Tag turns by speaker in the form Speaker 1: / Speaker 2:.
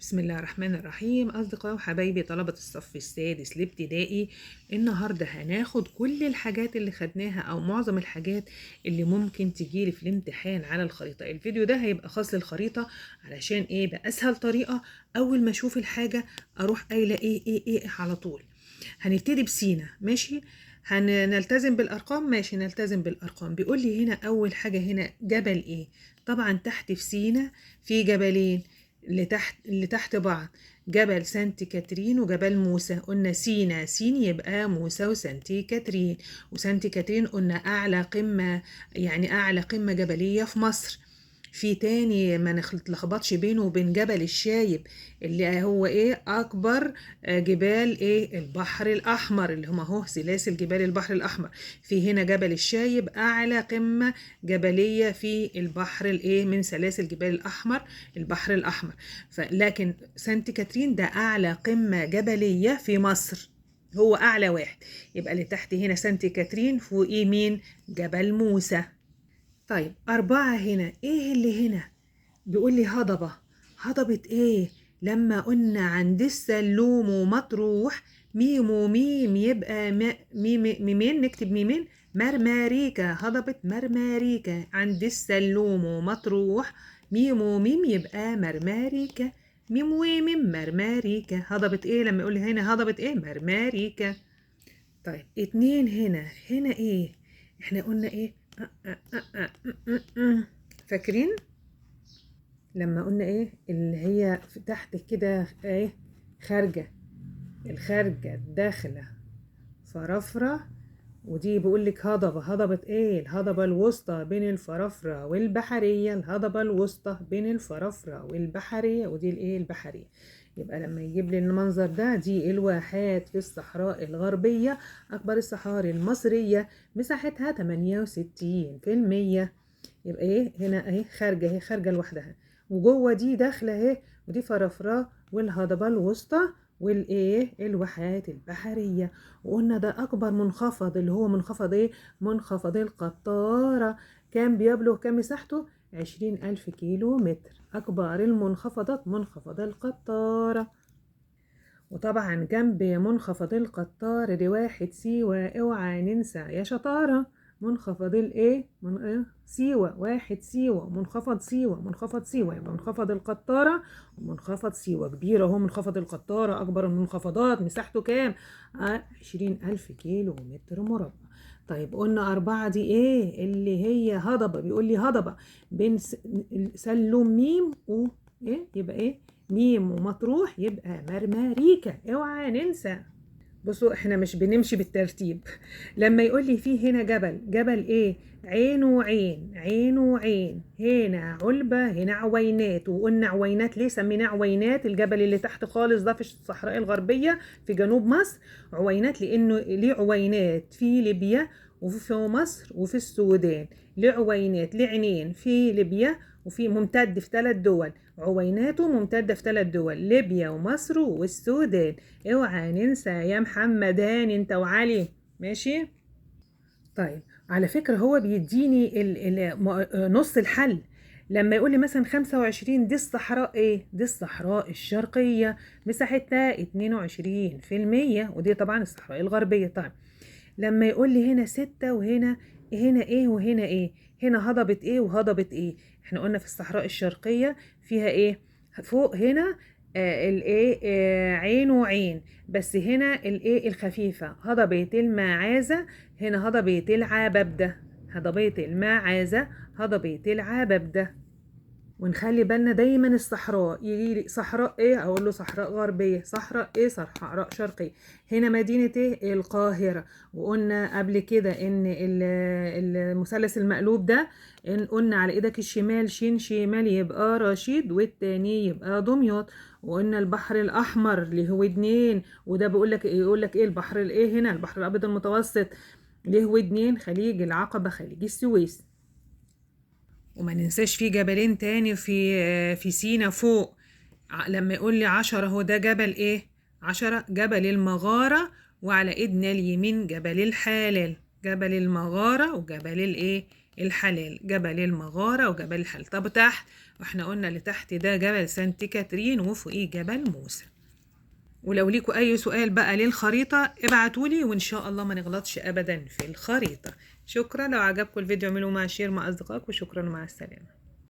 Speaker 1: بسم الله الرحمن الرحيم. أصدقائي وحبايبي طلبة الصف السادس الابتدائي، النهاردة هناخد كل الحاجات اللي خدناها أو معظم الحاجات اللي ممكن تجيلي في الامتحان على الخريطة. الفيديو ده هيبقى خاص للخريطة علشان بأسهل طريقة أول ما أشوف الحاجة أروح قايلة إيه على طول. هنبتدي بسينا، ماشي؟ هنلتزم بالأرقام، ماشي نلتزم بالأرقام. بيقول لي هنا أول حاجة هنا جبل إيه؟ طبعا تحت في سينا في جبلين اللي تحت بعض، جبل سانت كاترين وجبل موسى. قلنا سينا سين يبقى موسى وسانت كاترين، وسانت كاترين قلنا أعلى قمة، يعني أعلى قمة جبلية في مصر. في تاني ما نتلخبطش بينه وبين جبل الشايب اللي هو أكبر جبال البحر الأحمر، اللي هم اهو سلاسل جبال البحر الأحمر. في هنا جبل الشايب أعلى قمة جبلية في البحر من سلاسل جبال البحر الأحمر. لكن سانت كاترين ده أعلى قمة جبلية في مصر، هو أعلى واحد. يبقى اللي تحت هنا سانت كاترين، فوقيه مين؟ جبل موسى. طيب 4 هنا إيه اللي هنا؟ بيقول لي هضبة. هضبة لما قلنا عند السلوم ومطروح ميم وميم يبقى ميمين، نكتب ميمين. مرماريكا، هضبة مرماريكا عند السلوم ومطروح ميم وميم يبقى مرماريكا. ميم وميم مرماريكا. هضبة لما يقول لي هنا هضبة مرماريكا. طيب 2 هنا احنا قلنا فاكرين لما قلنا اللي هي تحت كده خارجة، الخارجة داخلة فرافرة، ودي بيقول لك هضبة الهضبة الوسطى بين الفرافرة والبحرية، الهضبة الوسطى بين الفرافرة والبحرية، ودي البحرية. يبقى لما يجيب لي المنظر ده، دي الواحات في الصحراء الغربية، أكبر الصحاري المصرية، مساحتها 68%. يبقى هنا خارجة، خارجة لوحدها، وجوه دي داخلة ودي فرافرة والهضبة الوسطى الواحات البحرية. وقلنا ده أكبر منخفض اللي هو منخفض منخفض القطارة. كان بيبلغ كام مساحته؟ 20,000 كيلو متر. أكبر المنخفضات منخفض القطارة. وطبعا جنب منخفض القطار واحد سيوة، اوعى ننسى يا شطارة. منخفض سيوة، واحد سيوة، منخفض سيوة، منخفض سيوة. يبقى منخفض القطارة ومنخفض سيوة كبير اهو. منخفض القطارة أكبر المنخفضات، مساحته كام؟ 20,000 كيلو متر مربع. طيب قلنا 4 دي اللي هي هضبة. بيقول لي هضبة بين سلم ميم يبقى ميم ومطروح يبقى مرماريكا، اوعى ننسى. بصوا احنا مش بنمشي بالترتيب. لما يقول لي فيه هنا جبل عين وعين، عين وعين. هنا علبة، هنا عوينات. وقلنا عوينات ليه سميناه عوينات؟ الجبل اللي تحت خالص ده في الصحراء الغربية في جنوب مصر عوينات، لانه ليه عوينات في ليبيا وفي مصر وفي السودان. ليه عوينات؟ ليه عينين في ليبيا وفي ممتد في 3 دول. عويناته ممتدة في 3 دول، ليبيا ومصر والسودان. اوعى ننسى يا محمدان انت وعلي، ماشي؟ طيب على فكرة هو بيديني نص الحل. لما يقول لي مثلا 25 دي الصحراء دي الصحراء الشرقية، مساحتها 22%، ودي طبعا الصحراء الغربية. طيب لما يقول لي هنا 6 وهنا وهنا هنا هضبة وهضبة احنا قلنا في الصحراء الشرقية فيها فوق هنا عين وعين، بس هنا الخفيفة هضبة المعازة. هنا هضبة العبابدة، هضبة المعازة، هضبة العبابدة. ونخلي بالنا دايما الصحراء يجي لي صحراء اقول له صحراء غربيه، صحراء صحراء شرقيه. هنا مدينه القاهره. وقلنا قبل كده ان المثلث المقلوب ده، ان قلنا على ايدك الشمال شين شمال يبقى رشيد، والتاني يبقى دمياط. وقلنا البحر الاحمر اللي هو 2، وده بيقول لك يقول لك البحر هنا البحر الابيض المتوسط اللي هو 2، خليج العقبه، خليج السويس. وما ننساش في جبلين تاني في سينا فوق. لما يقول لي 10 هو ده جبل 10 جبل المغارة، وعلى ايدنا اليمين جبل الحلال، جبل المغارة وجبل الحلال، جبل المغارة وجبل الحلال. طب تحت، واحنا قلنا اللي تحت ده جبل سانت كاترين وفوقيه جبل موسى. ولو ليكوا اي سؤال بقى للخريطة ابعتولي، وان شاء الله ما نغلطش ابدا في الخريطة. شكرا، لو عجبكم الفيديو اعملوا مع شير مع اصدقائكم، وشكرا ومع السلامة.